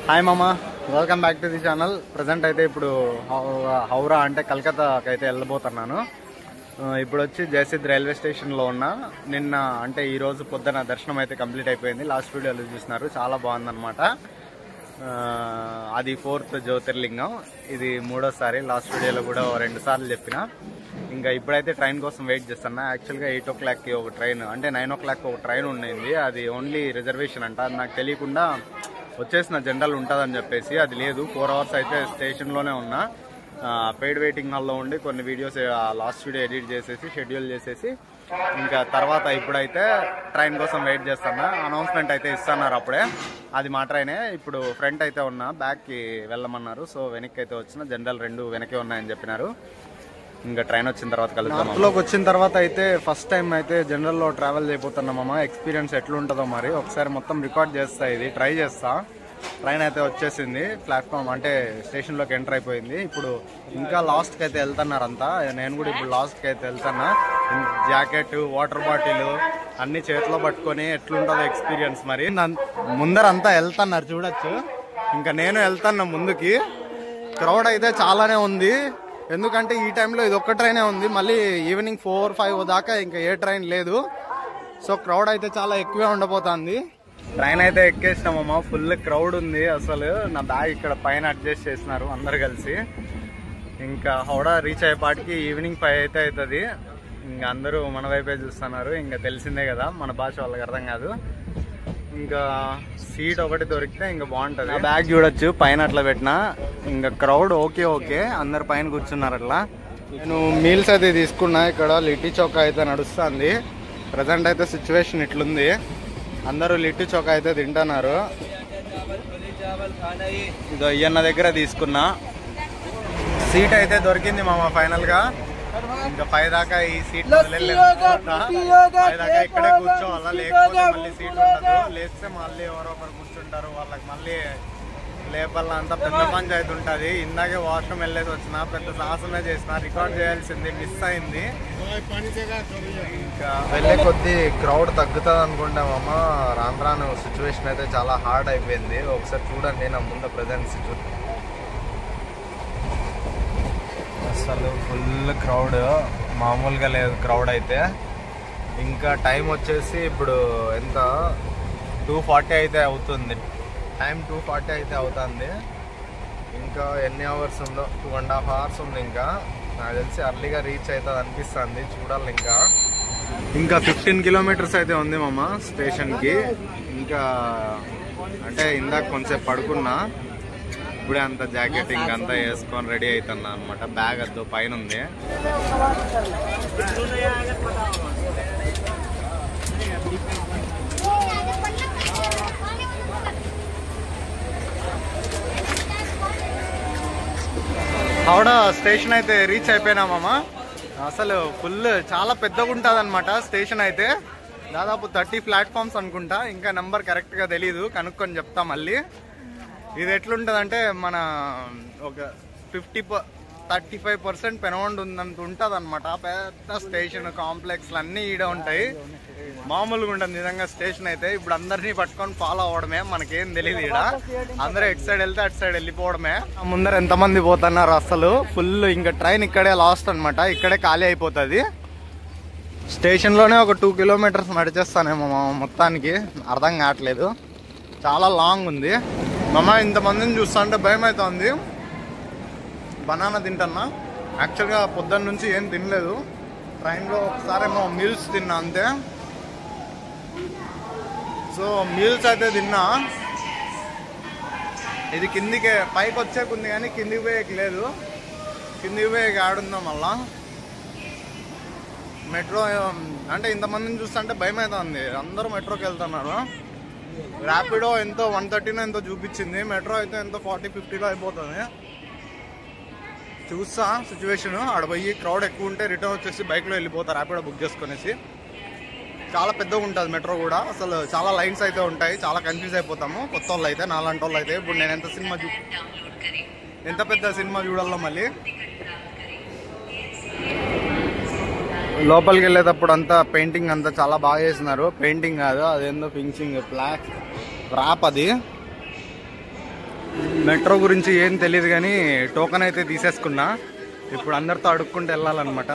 Hi మామా, welcome back to the channel. Present అయితే ఇప్పుడు హౌరా అంటే కలకత్తాకి అయితే వెళ్ళబోతున్నాను. ఇప్పుడు వచ్చి జయసిద్ రైల్వే స్టేషన్లో ఉన్నా. నిన్న అంటే ఈరోజు పొద్దున దర్శనం అయితే కంప్లీట్ అయిపోయింది. లాస్ట్ వీడియోలో చూస్తున్నారు, చాలా బాగుందన్నమాట. అది 4th జ్యోతిర్లింగం, ఇది 3వ సారి. లాస్ట్ వీడియోలో కూడా 2 సార్లు చెప్పిన. ఇంకా ఇప్పుడైతే ట్రైన్ కోసం వెయిట్ చేస్తున్నా. యాక్చువల్గా 8 o'clockకి ఒక ట్రైన్, అంటే 9 o'clock ఒక ట్రైన్ ఉండేది. అది ఓన్లీ రిజర్వేషన్ అంట. అది నాకు తెలియకుండా వచ్చేసిన జనరల్ ఉంటుందని చెప్పేసి అది లేదు. 4 hours అయితే స్టేషన్లోనే ఉన్నా. పెయిడ్ వెయిటింగ్ హాల్లో ఉండి కొన్ని వీడియోస్ లాస్ట్ వీడియో ఎడిట్ చేసేసి షెడ్యూల్ చేసేసి ఇంకా తర్వాత ఇప్పుడైతే ట్రైన్ కోసం వెయిట్ చేస్తున్నా. అనౌన్స్మెంట్ అయితే ఇస్తున్నారు అప్పుడే. అది మా ట్రైనే. ఇప్పుడు ఫ్రంట్ అయితే ఉన్నా, బ్యాక్కి వెళ్ళమన్నారు. సో వెనక్కి అయితే వచ్చిన. జనరల్ 2 వెనకే ఉన్నాయని చెప్పినారు. ఇంకా ట్రైన్ వచ్చిన తర్వాత కలుద్దాం. నార్త్లోకి వచ్చిన తర్వాత అయితే ఫస్ట్ టైం అయితే జనరల్లో ట్రావెల్ చేయబోతున్నామమ్మా. ఎక్స్పీరియన్స్ ఎట్లుంటుందో మరి ఒకసారి మొత్తం రికార్డ్ చేస్తా, ఇది ట్రై చేస్తా. ట్రైన్ అయితే వచ్చేసింది, ప్లాట్ఫామ్ అంటే స్టేషన్లోకి ఎంటర్ అయిపోయింది. ఇప్పుడు ఇంకా లాస్ట్కి అయితే వెళ్తున్నారంతా. నేను కూడా ఇప్పుడు లాస్ట్కి అయితే వెళ్తున్నా. జాకెట్, వాటర్ బాటిల్ అన్ని చేతిలో పట్టుకొని ఎట్లుంటుందో ఎక్స్పీరియన్స్ మరి. ముందరంతా వెళ్తున్నారు చూడొచ్చు. ఇంకా నేను వెళ్తున్నా ముందుకి. క్రౌడ్ అయితే చాలానే ఉంది, ఎందుకంటే ఈ టైంలో ఇది ఒక్క ట్రైనే ఉంది. మళ్ళీ ఈవినింగ్ 4-5 దాకా ఇంకా ఏ ట్రైన్ లేదు. సో క్రౌడ్ అయితే చాలా ఎక్కువే ఉండబోతుంది. ట్రైన్ అయితే ఎక్కేసినామమ్మా. ఫుల్ క్రౌడ్ ఉంది అసలు. నా బ్యాగ్ ఇక్కడ పైన అడ్జస్ట్ చేసినారు అందరు కలిసి. ఇంకా హౌడా రీచ్ అయ్యేపాటికి ఈవినింగ్ 5 అయితే అవుతుంది. ఇంకా అందరూ మన వైపే చూస్తున్నారు. ఇంకా తెలిసిందే కదా, మన భాష వాళ్ళకి అర్థం కాదు. ఇంకా సీట్ ఒకటి దొరికితే ఇంకా బాగుంటుంది. బ్యాగ్ చూడొచ్చు పైన అట్లా పెట్టినా. ఇంకా క్రౌడ్ ఓకే అందరు పైన కూర్చున్నారు అట్లా. నేను మీల్స్ అయితే తీసుకున్నా. ఇక్కడ లిట్టి చౌకా అయితే నడుస్తుంది. ప్రజెంట్ అయితే సిచ్యువేషన్ ఇట్లుంది. అందరూ లిట్టి చౌకా అయితే తింటున్నారు. ఇదో ఇయ్యన్న దగ్గర తీసుకున్నా. సీట్ అయితే దొరికింది మామ ఫైనల్గా. ఇంకా 5 దాకా ఈ సీట్ 5 దాకా ఇక్కడే కూర్చోవాలా, లేకపోతే మళ్ళీ సీట్ ఉండదు. లేస్తే మళ్ళీ ఎవరో ఒకరు కూర్చుంటారు, వాళ్ళకి మళ్ళీ లేపల్లా. అంతా పెద్ద పంచాయతీ ఉంటుంది. ఇందాకే వాష్రూమ్ వెళ్ళేసి వచ్చిన, పెద్ద సాహసమే చేసిన. రికార్డ్ చేయాల్సింది మిస్ అయింది. ఇంకా వెళ్ళే కొద్దీ క్రౌడ్ తగ్గుతుంది అనుకుంటామమ్మా. రాను సిచ్యువేషన్ అయితే చాలా హార్డ్ అయిపోయింది. ఒకసారి చూడండి నా ముందు ప్రజెంట్ సిచ్యువేషన్. అసలు ఫుల్ క్రౌడ్, మామూలుగా లేదు క్రౌడ్ అయితే. ఇంకా టైం వచ్చేసి ఇప్పుడు ఎంత 2:40 అయితే అవుతుంది. టైం 2:40 అయితే అవుతుంది. ఇంకా ఎన్ని అవర్స్ ఉందో, 2.5 hours ఉంది. ఇంకా నాకు తెలిసి అర్లీగా రీచ్ అవుతుంది అనిపిస్తుంది. చూడాలి. ఇంకా 15 kilometers అయితే ఉంది మామ స్టేషన్కి. ఇంకా అంటే ఇందాక కొంచెం పడుకున్నా, ఇప్పుడే అంతా జాకెట్ ఇంకంతా వేసుకొని రెడీ అవుతున్నా అనమాట. బ్యాగ్ అద్దు పైన ఉంది. హౌడా స్టేషన్ అయితే రీచ్ అయిపోయినామమ్మా. అసలు ఫుల్ చాలా పెద్దగా ఉంటుంది అనమాట స్టేషన్ అయితే. దాదాపు 30 platforms అనుకుంటా. ఇంకా నెంబర్ కరెక్ట్గా తెలీదు, కనుక్కొని చెప్తా మళ్ళీ. ఇది ఎట్లుంటుందంటే మన ఒక 35% పెనవండి ఉందంత ఉంటుంది అనమాట. పెద్ద స్టేషన్, కాంప్లెక్స్లు అన్నీ ఈడ ఉంటాయి. మామూలుగా ఉంటుంది నిజంగా స్టేషన్ అయితే. ఇప్పుడు అందరినీ పట్టుకొని ఫాలో అవ్వడమే, మనకేం తెలియదు. ఈడ అందరూ ఎటు సైడ్ వెళ్తే అటు సైడ్ వెళ్ళిపోవడమే. ముందర ఎంతమంది పోతున్నారు అసలు ఫుల్. ఇంకా ట్రైన్ ఇక్కడే లాస్ట్ అనమాట, ఇక్కడే ఖాళీ అయిపోతుంది. స్టేషన్లోనే ఒక 2 kilometers నడిచేస్తానేమో మొత్తానికి. అర్థం కావట్లేదు, చాలా లాంగ్ ఉంది. మమ్మ ఇంతమందిని చూస్తా అంటే భయం అవుతుంది. బనానా తింటున్నా. యాక్చువల్గా పొద్దున్న నుంచి ఏం తినలేదు. ట్రైన్లో ఒకసారేమో మీల్స్ తిన్నా అంతే. సో మీల్స్ అయితే తిన్నా. ఇది కిందికి పైకి వచ్చేకుంది కానీ కిందికి పోయేకి లేదు. కిందికి పోయేకి ఆడుందాం మళ్ళా. మెట్రో అంటే ఇంతమందిని చూస్తుంటే భయం అవుతుంది. అందరూ మెట్రోకి వెళ్తున్నారు. ర్యాపిడో ఎంతో 130 ఎంతో చూపించింది. మెట్రో అయితే ఎంతో 40-50 అయిపోతుంది. చూస్తా సిచ్యువేషన్. ఆడ పోయి క్రౌడ్ ఎక్కువ ఉంటే రిటర్న్ వచ్చేసి బైక్లో వెళ్ళిపోతా, ర్యాపిడో బుక్ చేసుకునేసి. చాలా పెద్దగా ఉంటుంది మెట్రో కూడా. అసలు చాలా లైన్స్ అయితే ఉంటాయి. చాలా కన్ఫ్యూజ్ అయిపోతాము కొత్త వాళ్ళు అయితే, నాలాంటి వాళ్ళు అయితే. ఇప్పుడు నేను ఎంత పెద్ద సినిమా చూడాలో మళ్ళీ. లోపలికి వెళ్ళేటప్పుడు అంతా పెయింటింగ్ అంతా చాలా బాగా చేస్తున్నారు. పెయింటింగ్ కాదు, అదేందో ఫినిషింగ్, ర్యాప్ అది. మెట్రో గురించి ఏం తెలియదు కానీ టోకెన్ అయితే తీసేసుకున్నా. ఇప్పుడు అందరితో అడుక్కుంటూ వెళ్ళాలన్నమాట.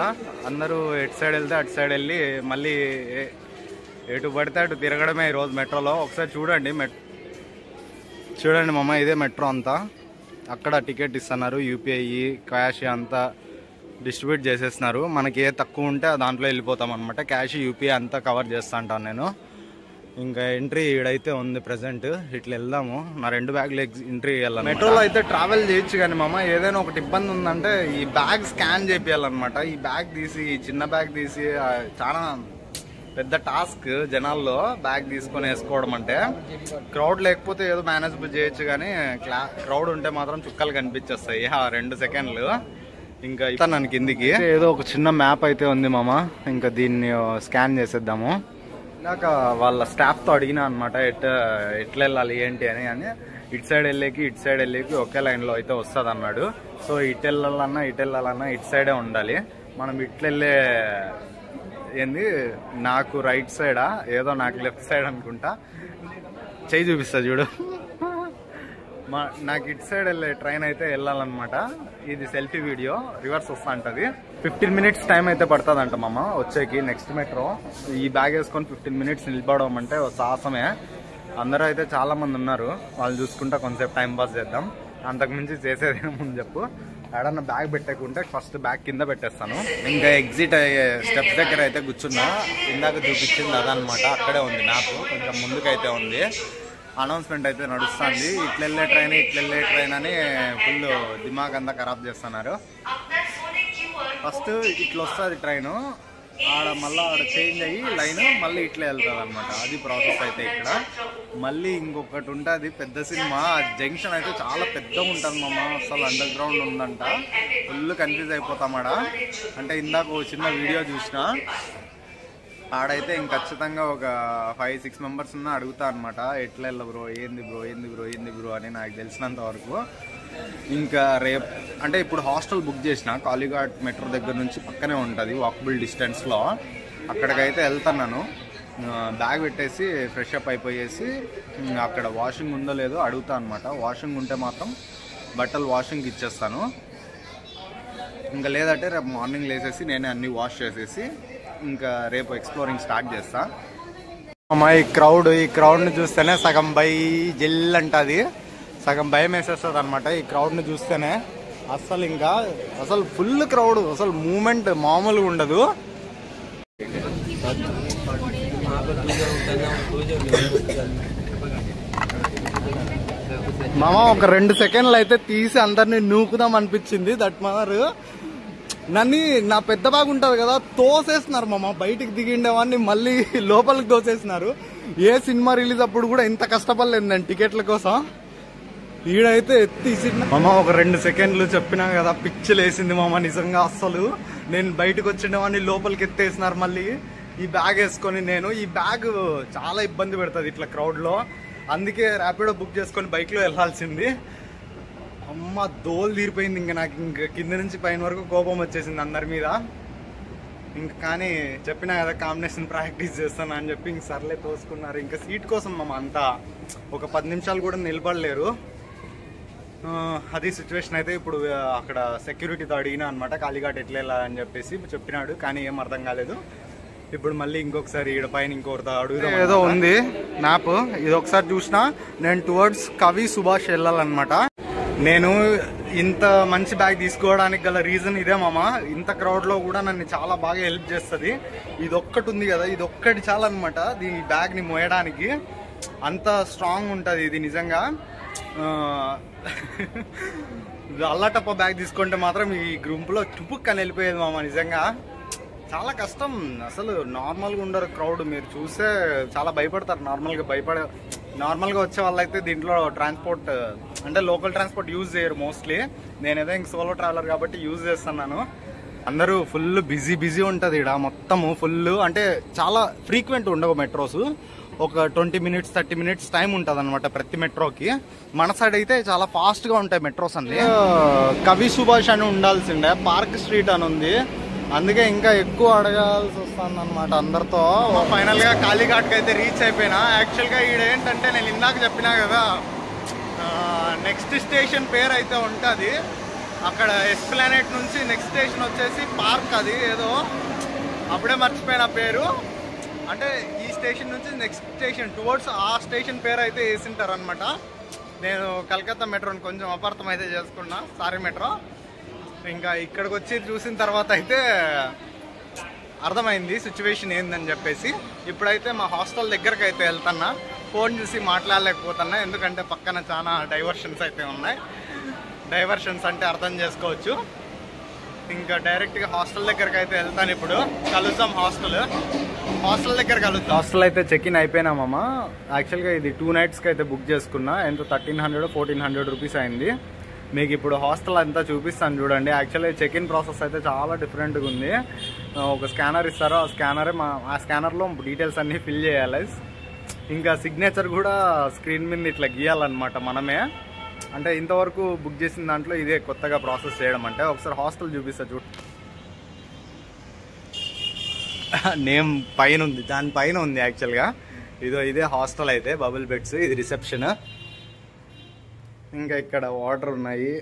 అందరూ ఎటు సైడ్ వెళ్తే అటు సైడ్ వెళ్ళి మళ్ళీ ఎటు పడితే అటు తిరగడమే ఈరోజు మెట్రోలో. ఒకసారి చూడండి మామ, ఇదే మెట్రో అంతా. అక్కడ టికెట్ ఇస్తున్నారు, యూపీఐ క్యాష్ అంతా డిస్ట్రిబ్యూట్ చేసేస్తున్నారు. మనకి ఏ తక్కువ ఉంటే దాంట్లో వెళ్ళిపోతాం అనమాట. క్యాష్ యూపీఐ అంతా కవర్ చేస్తా ఉంటాను నేను. ఇంకా ఎంట్రీ ఈడైతే ఉంది ప్రజెంట్. ఇట్లా వెళ్దాము. నా 2 బ్యాగులు ఎంట్రీ వెళ్ళాలి. మెట్రోలో అయితే ట్రావెల్ చేయొచ్చు కానీ మామ, ఏదైనా ఒకటి ఇబ్బంది ఉందంటే ఈ బ్యాగ్ స్కాన్ చేయాలన్నమాట. ఈ బ్యాగ్ తీసి, చిన్న బ్యాగ్ తీసి చాలా పెద్ద టాస్క్ జనాల్లో బ్యాగ్ తీసుకొని వేసుకోవడం అంటే. క్రౌడ్ లేకపోతే ఏదో మేనేజబుల్ చేయొచ్చు కానీ క్రౌడ్ ఉంటే మాత్రం చుక్కలు కనిపించేస్తాయి 2 సెకండ్లు. ఇంకా నన్ను కిందికి ఏదో ఒక చిన్న మ్యాప్ అయితే ఉంది మామ. ఇంకా దీన్ని స్కాన్ చేసేద్దాము. ఇందాక వాళ్ళ స్టాఫ్తో అడిగినా అనమాట ఎట్లా వెళ్ళాలి ఏంటి అని. ఇటు సైడ్ వెళ్ళేకి ఒకే లైన్లో అయితే వస్తుంది అన్నాడు. సో ఇటు వెళ్ళాలన్నా ఇటు సైడే ఉండాలి. మనం ఇట్లా వెళ్ళే ఏంది, నాకు రైట్ సైడా ఏదో నాకు లెఫ్ట్ సైడ్ అనుకుంటా. చెయ్యి చూపిస్తా చూడు. నాకు ఇటు సైడ్ వెళ్ళే ట్రైన్ అయితే వెళ్ళాలన్నమాట. ఇది సెల్ఫీ వీడియో, రివర్స్ వస్తా ఉంటుంది. 15 మినిట్స్ టైం అయితే పడుతుందంట మామ వచ్చేకి నెక్స్ట్ మెట్రో. ఈ బ్యాగ్ వేసుకొని 15 మినిట్స్ నిలబడడం అంటే సాహసమే. అందరూ అయితే చాలా మంది ఉన్నారు, వాళ్ళు చూసుకుంటా కొంతసేపు టైం పాస్ చేద్దాం. అంతకుమించి చేసేదేముంది చెప్పు. ఎడన్నా బ్యాగ్ పెట్టకుంటే ఫస్ట్ బ్యాగ్ కింద పెట్టేస్తాను. ఇంకా ఎగ్జిట్ అయ్యే స్టెప్స్ దగ్గర అయితే కూర్చున్నా. ఇందాక చూపించింది అదనమాట, అక్కడే ఉంది మ్యాప్. కొంచెం ముందుకైతే ఉంది. అనౌన్స్మెంట్ అయితే నడుస్తుంది. ఇట్లెళ్ళే ట్రైన్ అని ఫుల్ దిమాగ్ అంతా ఖరాబ్ చేస్తున్నారు. ఫస్ట్ ఇట్లా వస్తుంది ట్రైను, మళ్ళీ ఆడ చేంజ్ అయ్యి లైన్ మళ్ళీ ఇట్లా వెళ్తుంది అనమాట. అది ప్రాసెస్ అయితే ఇక్కడ. మళ్ళీ ఇంకొకటి ఉంటుంది పెద్ద సినిమా. జంక్షన్ అయితే చాలా పెద్దగా ఉంటుంది మామ. అసలు అండర్ గ్రౌండ్ ఉందంట. ఫుల్ కన్ఫ్యూజ్ అయిపోతాం ఆడ. అంటే ఇందాక ఒక చిన్న వీడియో చూసిన, ఆడైతే ఇంక ఖచ్చితంగా ఒక 5-6 మెంబర్స్ ఉన్నా అడుగుతా అనమాట, ఎట్లా వెళ్ళ బ్రో, ఏంది బ్రో అని నాకు తెలిసినంత వరకు. ఇంకా రేపు అంటే ఇప్పుడు హాస్టల్ బుక్ చేసిన కాళీఘాట్ మెట్రో దగ్గర నుంచి పక్కనే ఉంటుంది, వాకబుల్ డిస్టెన్స్లో. అక్కడికైతే వెళ్తున్నాను. బ్యాగ్ పెట్టేసి ఫ్రెష్ అప్ అయిపోయేసి అక్కడ వాషింగ్ ఉందో లేదో అడుగుతా అనమాట. వాషింగ్ ఉంటే మాత్రం బట్టలు వాషింగ్కి ఇచ్చేస్తాను. ఇంకా లేదంటే రేపు మార్నింగ్ లేసేసి నేనే అన్నీ వాష్ చేసేసి ఇంకా రేపు ఎక్స్ప్లోరింగ్ స్టార్ట్ చేస్తా. ఈ క్రౌడ్ని చూస్తేనే సగం జెల్ అంటుంది, సగం భయం వేసేస్తుంది అనమాట. ఈ క్రౌడ్ని చూస్తేనే అసలు ఫుల్ క్రౌడ్, అసలు మూమెంట్ మామూలుగా ఉండదు. మామ ఒక 2 సెకండ్లు అయితే తీసి అందరినీ నూకుదాం అనిపించింది. దట్ మారు నా పెద్ద బ్యాగ్ ఉంటుంది కదా, తోసేస్తున్నారు మామ. బయటికి దిగిండేవాడిని మళ్ళీ లోపలికి తోసేస్తున్నారు. ఏ సినిమా రిలీజ్ అప్పుడు కూడా ఇంత కష్టపడలేదు నేను టికెట్ల కోసం. ఈడైతే ఎత్తిసిన మామ ఒక 2 సెకండ్లు చెప్పినా కదా, పిచ్చులు వేసింది మామ నిజంగా. అస్సలు నేను బయటకు వచ్చిండేవాడిని లోపలికి ఎత్తేసినారు మళ్ళీ ఈ బ్యాగ్ వేసుకొని. ఈ బ్యాగ్ చాలా ఇబ్బంది పెడుతుంది ఇట్లా క్రౌడ్లో. అందుకే ర్యాపిడో బుక్ చేసుకొని బైక్లో వెళ్ళాల్సింది. అమ్మ దోలు తీరిపోయింది. నాకు కింద నుంచి పైన వరకు కోపం వచ్చేసింది అందరి మీద. కానీ చెప్పినా కదా కాంబినేషన్ ప్రాక్టీస్ చేస్తాను అని చెప్పి సర్లే తోసుకున్నారు. ఇంకా సీట్ కోసం మామ అంతా ఒక 10 నిమిషాలు కూడా నిలబడలేరు. అది సిచ్యువేషన్. అయితే ఇప్పుడు అక్కడ సెక్యూరిటీతో అడిగినా అనమాట, కాళీఘాట్ ఎట్లా వెళ్ళాలి అని చెప్పేసి చెప్పినాడు, కానీ ఏం అర్థం కాలేదు. ఇప్పుడు మళ్ళీ ఇంకొకసారి ఈడ పైన ఇంకొకరితో అడుగుదాం. ఏదో ఉంది మ్యాప్, ఇది ఒకసారి చూసినా. నేను టువర్డ్స్ కవి సుభాష్ వెళ్ళాలన్నమాట. నేను ఇంత మంచి బ్యాగ్ తీసుకోవడానికి గల రీజన్ ఇదే మామ. ఇంత క్రౌడ్లో కూడా నన్ను చాలా బాగా హెల్ప్ చేస్తుంది. ఇది ఒక్కటి ఉంది కదా, ఇది ఒక్కటి చాలన్నమాట ఈ బ్యాగ్ని మోయడానికి. అంత స్ట్రాంగ్ ఉంటుంది ఇది నిజంగా. అల్లటప్ప బ్యాగ్ తీసుకుంటే మాత్రం ఈ గ్రూప్లో చుపుక్కని వెళ్ళిపోయేది మామ. నిజంగా చాలా కష్టం. అసలు నార్మల్గా ఉండరు క్రౌడ్. మీరు చూస్తే చాలా భయపడతారు. నార్మల్గా వచ్చే వాళ్ళైతే దీంట్లో ట్రాన్స్పోర్ట్ అంటే లోకల్ ట్రాన్స్పోర్ట్ యూజ్ చేయరు మోస్ట్లీ. నేనేదో ఇంక సోలో ట్రావెలర్ కాబట్టి యూజ్ చేస్తున్నాను. అందరూ ఫుల్ బిజీ ఉంటుంది ఇక్కడ మొత్తము. ఫుల్ అంటే చాలా ఫ్రీక్వెంట్ ఉండవు మెట్రోస్. ఒక 20 మినిట్స్ 30 మినిట్స్ టైం ఉంటుంది అనమాట ప్రతి మెట్రోకి. మన సైడ్ అయితే చాలా ఫాస్ట్గా ఉంటాయి మెట్రోస్ అన్ని. కవి సుభాష్ అని ఉండాల్సిండే, పార్క్ స్ట్రీట్ అని ఉంది. అందుకే ఇంకా ఎక్కువ అడగాల్సి వస్తుంది అనమాట అందరితో. ఫైనల్గా కాళీఘాట్కి అయితే రీచ్ అయిపోయినా. యాక్చువల్గా ఈడ ఏంటంటే నేను ఇందాక చెప్పినా కదా, నెక్స్ట్ స్టేషన్ పేరు అయితే ఉంటుంది. అక్కడ ఎస్ప్లానెట్ నుంచి నెక్స్ట్ స్టేషన్ వచ్చేసి పార్క్, అది ఏదో అప్పుడే మర్చిపోయిన పేరు. అంటే ఈ స్టేషన్ నుంచి నెక్స్ట్ స్టేషన్ టువర్డ్స్ ఆ స్టేషన్ పేరు అయితే వేసింటారు అనమాట. నేను కలకత్తా మెట్రోని కొంచెం అపార్థం అయితే చేసుకున్నా, సారీ మెట్రో. ఇంకా ఇక్కడికి వచ్చి చూసిన తర్వాత అయితే అర్థమైంది సిచ్యువేషన్ ఏందని చెప్పేసి. ఇప్పుడైతే మా హాస్టల్ దగ్గరకు అయితే వెళ్తున్నా. ఫోన్ చూసి మాట్లాడలేకపోతున్నా, ఎందుకంటే పక్కన చాలా డైవర్షన్స్ అయితే ఉన్నాయి. డైవర్షన్స్ అంటే అర్థం చేసుకోవచ్చు. ఇంకా డైరెక్ట్గా హాస్టల్ దగ్గరికి అయితే వెళ్తాను. ఇప్పుడు కలుద్దాం హాస్టల్ దగ్గర కలుద్దాం. హాస్టల్ అయితే చెక్ ఇన్ అయిపోయినామమ్మా. యాక్చువల్గా ఇది 2 నైట్స్కి అయితే బుక్ చేసుకున్నా. ఎంతో 1300-1400 రూపీస్ అయింది. మీకు ఇప్పుడు హాస్టల్ అంతా చూపిస్తాను చూడండి. యాక్చువల్లీ చెక్ ఇన్ ప్రాసెస్ అయితే చాలా డిఫరెంట్గా ఉంది. ఒక స్కానర్ ఇస్తారు, ఆ స్కానర్లో డీటెయిల్స్ అన్నీ ఫిల్ చేయాలి. ఇంకా సిగ్నేచర్ కూడా స్క్రీన్ మీద ఇట్లా గీయాలన్నమాట మనమే. అంటే ఇంతవరకు బుక్ చేసిన దాంట్లో ఇదే కొత్తగా ప్రాసెస్ చేయడం. అంటే ఒకసారి హాస్టల్ చూపిస్తా చూడు. నేమ్ పైన ఉంది, దానిపైన ఉంది యాక్చువల్గా. ఇదే హాస్టల్ అయితే, బబుల్ బెడ్స్, ఇది రిసెప్షన్. ఇంకా ఇక్కడ వాటర్ ఉన్నాయి.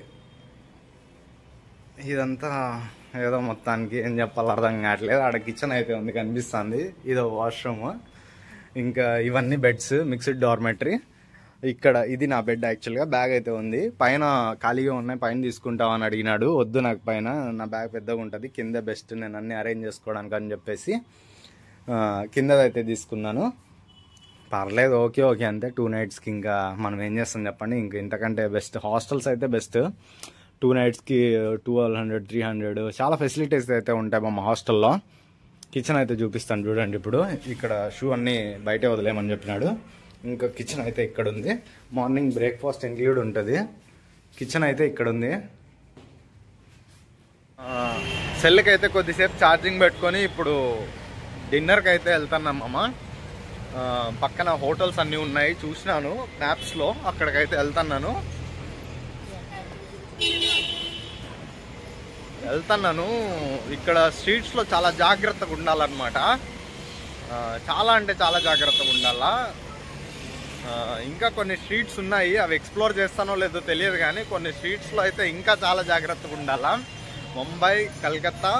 ఇదంతా ఏదో మొత్తానికి ఏం చెప్పాలో అర్థం కావట్లేదు. ఆడ కిచెన్ అయితే ఉంది కనిపిస్తుంది, ఇదో వాష్రూమ్. ఇంకా ఇవన్నీ బెడ్స్, మిక్స్డ్ డార్మెటరీ. ఇక్కడ ఇది నా బెడ్ యాక్చువల్గా. బ్యాగ్ అయితే ఉంది, పైన ఖాళీగా ఉన్నాయి, పైన తీసుకుంటామని అడిగినాడు. వద్దు నాకు పైన, నా బ్యాగ్ పెద్దగా ఉంటుంది, కింద బెస్ట్ నేను అన్నీ అరేంజ్ చేసుకోవడానికి అని చెప్పేసి కిందదైతే తీసుకున్నాను. పర్లేదు, ఓకే అంతే. 2 నైట్స్కి ఇంకా మనం ఏం చేస్తాం చెప్పండి. ఇంకా ఇంతకంటే బెస్ట్ హాస్టల్స్ అయితే బెస్ట్. 2 నైట్స్కి 1200-300 చాలా ఫెసిలిటీస్ అయితే ఉంటాయి మా హాస్టల్లో. కిచెన్ అయితే చూపిస్తాను చూడండి. ఇప్పుడు ఇక్కడ షూ అన్నీ బయటే వదిలేమని చెప్పినాడు. ఇంకా కిచెన్ అయితే ఇక్కడ ఉంది. మార్నింగ్ బ్రేక్ఫాస్ట్ ఇంక్లూడ్ ఉంటుంది. కిచెన్ అయితే ఇక్కడ ఉంది. సెల్కి అయితే కొద్దిసేపు ఛార్జింగ్ పెట్టుకొని ఇప్పుడు డిన్నర్కి అయితే వెళ్తున్నామమ్మ. పక్కన హోటల్స్ అన్నీ ఉన్నాయి, చూసినాను మ్యాప్స్లో. అక్కడికైతే వెళ్తున్నాను. ఇక్కడ స్ట్రీట్స్లో చాలా జాగ్రత్తగా ఉండాలన్నమాట. చాలా అంటే చాలా జాగ్రత్తగా ఉండాలా. ఇంకా కొన్ని స్ట్రీట్స్ ఉన్నాయి, అవి ఎక్స్ప్లోర్ చేస్తానో లేదో తెలియదు, కానీ కొన్ని స్ట్రీట్స్లో అయితే ఇంకా చాలా జాగ్రత్తగా ఉండాలా. ముంబై, కలకత్తా,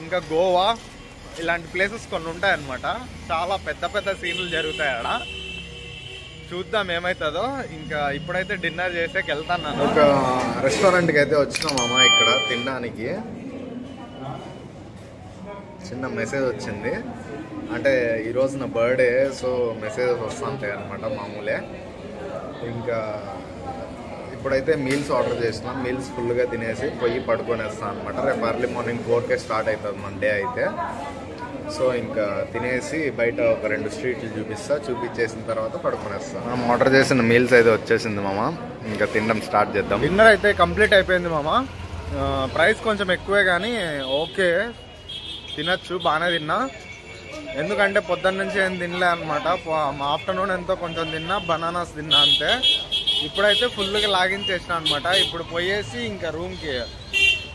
ఇంకా గోవా ఇలాంటి ప్లేసెస్ కొన్ని ఉంటాయన్నమాట. చాలా పెద్ద సీన్లు జరుగుతాయి ఆడ. చూద్దాం ఏమవుతుందో. ఇంకా ఇప్పుడైతే డిన్నర్ చేసేకి వెళ్తాను. ఒక రెస్టారెంట్కి అయితే వచ్చినామమ్మ. ఇక్కడ తినడానికి చిన్న మెసేజ్ వచ్చింది. అంటే ఈరోజు నా బర్త్డే, సో మెసేజెస్ వస్తుంటాయి అనమాట మామూలే. ఇంకా ఇప్పుడైతే మీల్స్ ఆర్డర్ చేసినాం. మీల్స్ ఫుల్గా తినేసి పోయి పడుకొనేస్తాను అనమాట. రేపు ఎర్లీ మార్నింగ్ 4కే స్టార్ట్ అవుతుంది మండే అయితే. సో ఇంకా తినేసి బయట ఒక 2 స్ట్రీట్లు చూపించేసిన తర్వాత పడుకునేస్తాం. మనం ఆర్డర్ చేసిన మీల్స్ అయితే వచ్చేసింది మామ. ఇంకా తినడం స్టార్ట్ చేద్దాం. డిన్నర్ అయితే కంప్లీట్ అయిపోయింది మామ. ప్రైస్ కొంచెం ఎక్కువే కానీ ఓకే, తినచ్చు, బాగానే తిన్నా. ఎందుకంటే పొద్దున్న నుంచి ఏం తినలే అనమాట. ఆఫ్టర్నూన్ ఎంతో కొంచెం తిన్నా, బనానాస్ తిన్నా అంతే. ఇప్పుడైతే ఫుల్గా లాగించేసిన అనమాట. ఇప్పుడు పోయేసి ఇంకా రూమ్కి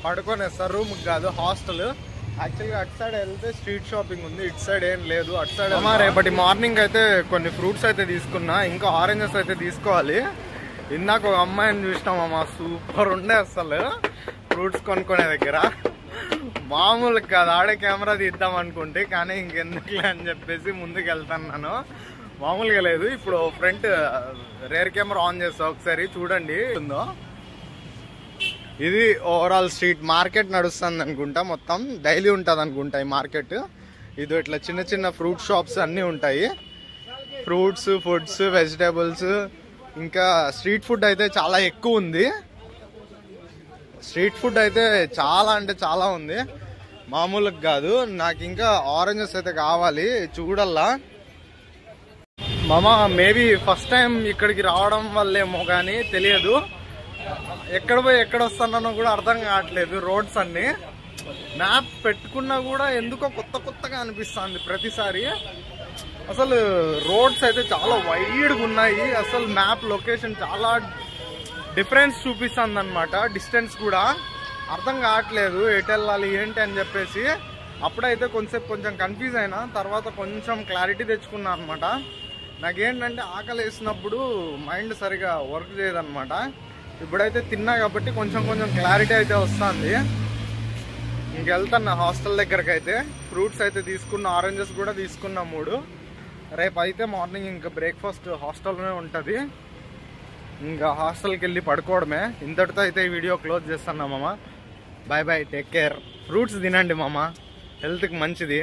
పడుకొనేస్తా. రూమ్కి కాదు, హాస్టల్. యాక్చువల్గా అటు సైడ్ వెళ్తే స్ట్రీట్ షాపింగ్ ఉంది, ఇటు సైడ్ ఏం లేదు. అటు సైడ్ రేపటి మార్నింగ్ అయితే కొన్ని ఫ్రూట్స్ అయితే తీసుకున్నా, ఇంకా ఆరెంజెస్ అయితే తీసుకోవాలి. ఇందాక ఒక అమ్మాయిని చూసినామమ్మా, సూపర్ ఉండే అసలు ఫ్రూట్స్ కొనుక్కునే దగ్గర. మామూలుగా కాదు, ఆడే కెమెరా తీద్దాం అనుకుంటే, కానీ ఇంకెందుకులే అని చెప్పేసి ముందుకు వెళ్తాను. మామూలుగా లేదు. ఇప్పుడు ఫ్రంట్ రేర్ కెమెరా ఆన్ చేస్తా, ఒకసారి చూడండి ఉందో. ఇది ఓవరాల్ స్ట్రీట్ మార్కెట్ నడుస్తుంది అనుకుంటా. మొత్తం డైలీ ఉంటుంది అనుకుంటా ఈ మార్కెట్. ఇది ఇట్లా చిన్న ఫ్రూట్ షాప్స్ అన్నీ ఉంటాయి. ఫ్రూట్స్, ఫుడ్స్, వెజిటేబుల్స్, ఇంకా స్ట్రీట్ ఫుడ్ అయితే చాలా ఎక్కువ ఉంది. స్ట్రీట్ ఫుడ్ అయితే చాలా అంటే చాలా ఉంది, మామూలుగా కాదు. నాకు ఇంకా ఆరెంజెస్ అయితే కావాలి, చూడల్లా. మామ మేబీ ఫస్ట్ టైం ఇక్కడికి రావడం వల్లేమో కానీ తెలియదు, ఎక్కడ పోయి ఎక్కడ వస్తున్నానో కూడా అర్థం కావట్లేదు. రోడ్స్ అన్ని మ్యాప్ పెట్టుకున్నా కూడా ఎందుకో కొత్తగా అనిపిస్తుంది ప్రతిసారి. అసలు రోడ్స్ అయితే చాలా వైడ్గా ఉన్నాయి. అసలు మ్యాప్ లొకేషన్ చాలా డిఫరెన్స్ చూపిస్తుంది అనమాట. డిస్టెన్స్ కూడా అర్థం కావట్లేదు ఎటు వెళ్ళాలి ఏంటి అని చెప్పేసి. అప్పుడైతే కొంచెం కన్ఫ్యూజ్ అయినా, తర్వాత కొంచెం క్లారిటీ తెచ్చుకున్నా అనమాట. నాకేంటంటే ఆకలి వేసినప్పుడు మైండ్ సరిగా వర్క్ చేయదన్నమాట. ఇప్పుడైతే తిన్నా కాబట్టి కొంచెం కొంచెం క్లారిటీ అయితే వస్తుంది. ఇంకెళ్తాను హాస్టల్ దగ్గరకు. అయితే ఫ్రూట్స్ అయితే తీసుకున్న, ఆరెంజెస్ కూడా తీసుకున్నా 3. రేపు అయితే మార్నింగ్ ఇంకా బ్రేక్ఫాస్ట్ హాస్టల్లోనే ఉంటుంది. ఇంకా హాస్టల్కి వెళ్ళి పడుకోవడమే. ఇంతటితో అయితే ఈ వీడియో క్లోజ్ చేస్తున్నా మామ. Bye bye, take care. Fruits తినండి మామ, హెల్త్కి మంచిది.